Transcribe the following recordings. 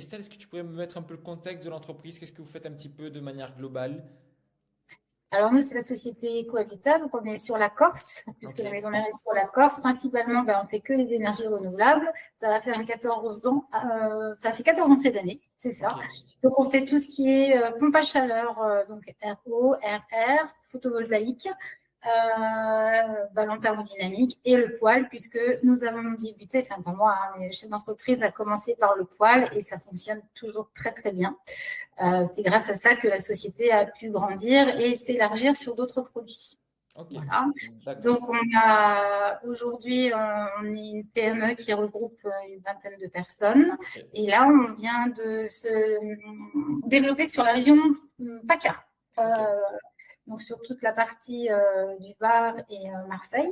Christelle, est-ce que tu pourrais me mettre un peu le contexte de l'entreprise? Qu'est-ce que vous faites un petit peu de manière globale? Alors nous, c'est la société Cohabitat, donc on est sur la Corse, puisque Ok, la maison mère est sur la Corse. Principalement, on fait que les énergies renouvelables. Ça va faire 14 ans, ça fait 14 ans cette année, c'est ok, ça. Donc on fait tout ce qui est pompe à chaleur, donc RO, RR, photovoltaïque, ballon thermodynamique et le poêle, puisque nous avons débuté, enfin pas moi, hein, mais le chef d'entreprise a commencé par le poêle et ça fonctionne toujours très très bien. C'est grâce à ça que la société a pu grandir et s'élargir sur d'autres produits. ok, Voilà. d'accord. Donc, on a aujourd'hui, on est une PME qui regroupe une vingtaine de personnes. Ok, Et là, on vient de se développer sur la région PACA. ok, Euh, donc, sur toute la partie du Var et Marseille.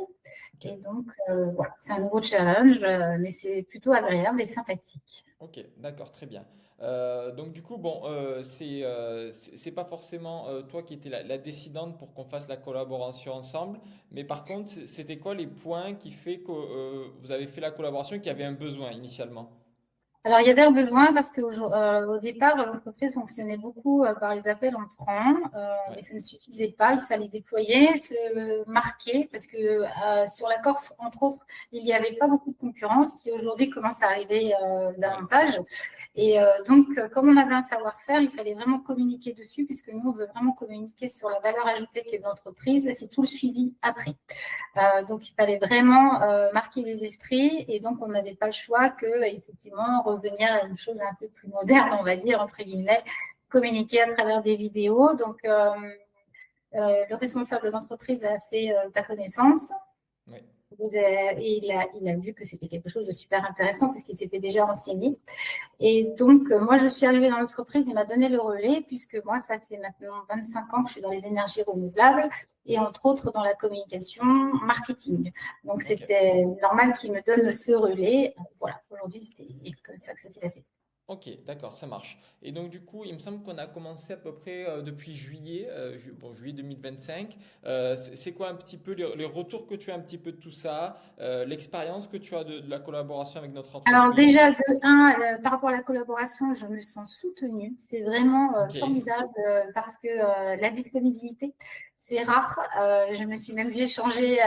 ok. Et donc, voilà, c'est un nouveau challenge, mais c'est plutôt agréable et sympathique. Ok, d'accord, très bien. Donc du coup, bon, c'est pas forcément toi qui étais la décidante pour qu'on fasse la collaboration ensemble, mais par contre, c'était quoi les points qui fait que vous avez fait la collaboration et qu'il y avait un besoin initialement? Alors, il y avait un besoin parce qu'au départ, l'entreprise fonctionnait beaucoup par les appels entrants, Ouais, mais ça ne suffisait pas. Il fallait déployer, se marquer, parce que sur la Corse, entre autres, il n'y avait pas beaucoup de concurrence qui aujourd'hui commence à arriver ouais, davantage. Et donc, comme on avait un savoir-faire, il fallait vraiment communiquer dessus, puisque nous, on veut vraiment communiquer sur la valeur ajoutée qu'est l'entreprise. C'est tout le suivi après. Donc, il fallait vraiment marquer les esprits et donc on n'avait pas le choix que, effectivement, revenir à une chose un peu plus moderne, on va dire, entre guillemets, communiquer à travers des vidéos. Donc, le responsable d'entreprise a fait ta connaissance. ouais. Et il a vu que c'était quelque chose de super intéressant puisqu'il s'était déjà renseigné. Et donc, moi, je suis arrivée dans l'entreprise, il m'a donné le relais, puisque moi, ça fait maintenant 25 ans que je suis dans les énergies renouvelables et entre autres dans la communication marketing. Donc, Ok. c'était normal qu'il me donne ce relais. Voilà, aujourd'hui, c'est comme ça que ça s'est passé. Ok, d'accord, ça marche. Et donc du coup, il me semble qu'on a commencé à peu près depuis juillet, bon, juillet 2025. C'est quoi un petit peu les retours que tu as un petit peu de tout ça, l'expérience que tu as de la collaboration avec notre Alors entreprise? déjà, de un, par rapport à la collaboration, je me sens soutenue. C'est vraiment Ok. formidable parce que la disponibilité, c'est rare. Je me suis même vue échanger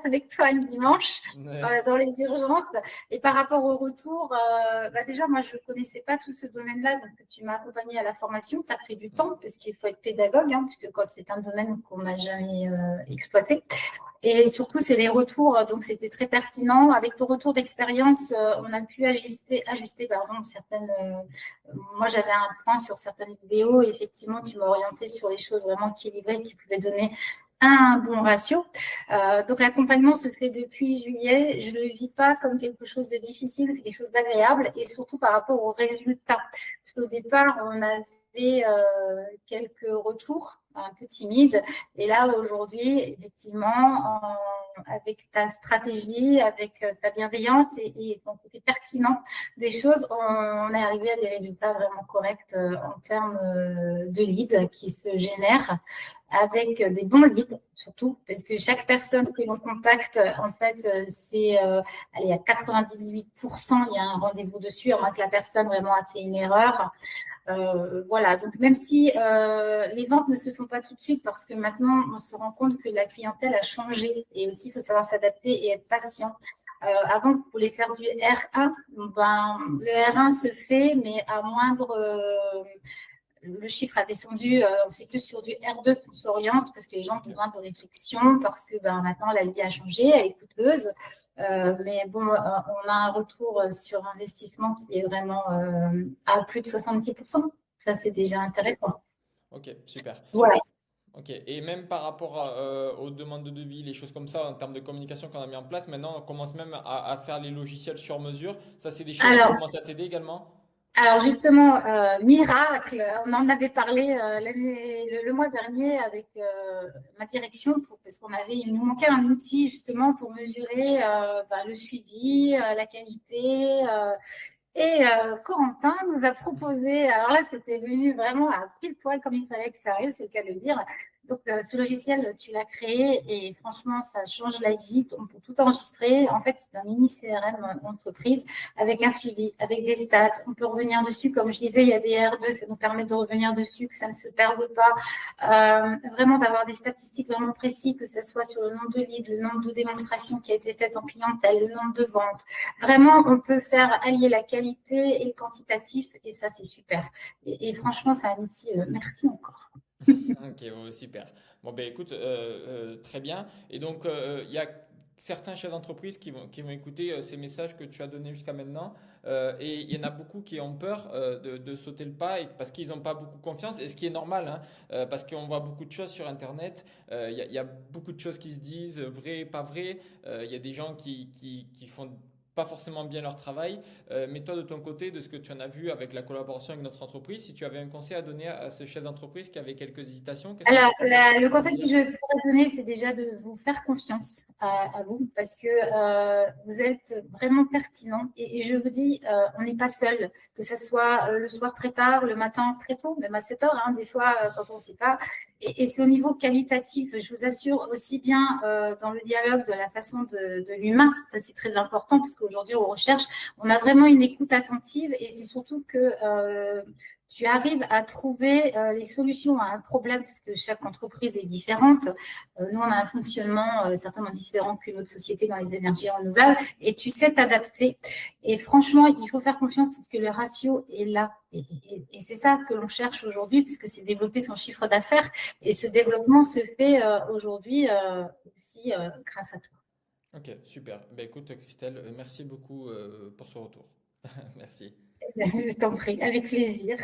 avec toi un dimanche Ouais. dans les urgences. Et par rapport au retour, déjà, moi, je ne connaissais pas tout ce domaine-là. Donc, tu m'as accompagnée à la formation. Tu as pris du temps parce qu'il faut être pédagogue, hein, puisque quand c'est un domaine qu'on n'a jamais exploité. Et surtout, c'est les retours. Donc, c'était très pertinent. Avec ton retour d'expérience, on a pu ajuster pardon, certaines. Moi, j'avais un point sur certaines vidéos. Et effectivement, tu m'as orienté sur les choses vraiment équilibrées qui pouvaient donner un bon ratio. Donc, l'accompagnement se fait depuis juillet. Je ne le vis pas comme quelque chose de difficile. C'est quelque chose d'agréable. Et surtout par rapport aux résultats. Parce qu'au départ, on avait quelques retours un peu timides. Et là, aujourd'hui, effectivement, avec ta stratégie, avec ta bienveillance et ton côté pertinent des choses, on est arrivé à des résultats vraiment corrects en termes de leads qui se génèrent avec des bons leads, surtout, parce que chaque personne que l'on contacte, en fait, allez, à 98%, il y a un rendez-vous dessus, à moins que la personne vraiment a fait une erreur. Voilà, donc même si les ventes ne se font pas tout de suite parce que maintenant on se rend compte que la clientèle a changé et aussi il faut savoir s'adapter et être patient. Avant, pour les faire du R1, ben, le R1 se fait, mais à moindre. Le chiffre a descendu, on sait plus sur du R2 qu'on s'oriente parce que les gens ont Ok. besoin de réflexion, parce que ben, maintenant la vie a changé, elle est coûteuse. Mais bon, on a un retour sur investissement qui est vraiment à plus de 70%. Ça, c'est déjà intéressant. Ok, super. Voilà. Ok. Et même par rapport aux demandes de devis, les choses comme ça, en termes de communication qu'on a mis en place, maintenant on commence même à faire les logiciels sur mesure. Ça, c'est des choses qui Alors, commencent à t'aider également? Alors justement, miracle, on en avait parlé le mois dernier avec ma direction parce qu'on avait, il nous manquait un outil justement pour mesurer le suivi, la qualité. Et Corentin nous a proposé, alors là c'était venu vraiment à pile poil comme il fallait que ça arrive, c'est le cas de le dire. Donc, ce logiciel, tu l'as créé et franchement, ça change la vie. On peut tout enregistrer. En fait, c'est un mini CRM entreprise avec un suivi, avec des stats. On peut revenir dessus. Comme je disais, il y a des R2, ça nous permet de revenir dessus, que ça ne se perde pas. Vraiment d'avoir des statistiques vraiment précises, que ce soit sur le nombre de leads, le nombre de démonstrations qui a été faites en clientèle, le nombre de ventes. Vraiment, on peut faire allier la qualité et le quantitatif et ça, c'est super. Et franchement, c'est un outil. Merci encore. Ok, bon, super. Bon, ben écoute, très bien. Et donc, il y a certains chefs d'entreprise qui vont écouter ces messages que tu as donnés jusqu'à maintenant. Et il y en a beaucoup qui ont peur de sauter le pas parce qu'ils n'ont pas beaucoup confiance. Et ce qui est normal, hein, parce qu'on voit beaucoup de choses sur Internet. Il y a beaucoup de choses qui se disent, vraies, pas vraies. Il y a des gens qui font pas forcément bien leur travail. Mais toi, de ton côté, de ce que tu en as vu avec la collaboration avec notre entreprise, si tu avais un conseil à donner à ce chef d'entreprise qui avait quelques hésitations, qu'est-ce que Alors, tu pourrais le lui conseil que dire? je pourrais donner, c'est déjà de vous faire confiance à vous parce que vous êtes vraiment pertinent. Et je vous dis, on n'est pas seul, que ce soit le soir très tard, le matin très tôt, même à 7 heures, hein, des fois, quand on ne sait pas. Et c'est au niveau qualitatif, je vous assure, aussi bien dans le dialogue de la façon de l'humain, ça c'est très important parce qu'aujourd'hui, on recherche, on a vraiment une écoute attentive et c'est surtout que tu arrives à trouver les solutions à un problème, parce que chaque entreprise est différente. Nous, on a un fonctionnement certainement différent qu'une autre société dans les énergies renouvelables, et tu sais t'adapter. Et franchement, il faut faire confiance parce que le ratio est là. Et c'est ça que l'on cherche aujourd'hui, puisque c'est développer son chiffre d'affaires. Et ce développement se fait aujourd'hui aussi grâce à toi. Ok, super. Ben, écoute, Christelle, merci beaucoup pour ce retour. Merci. Je t'en prie, avec plaisir.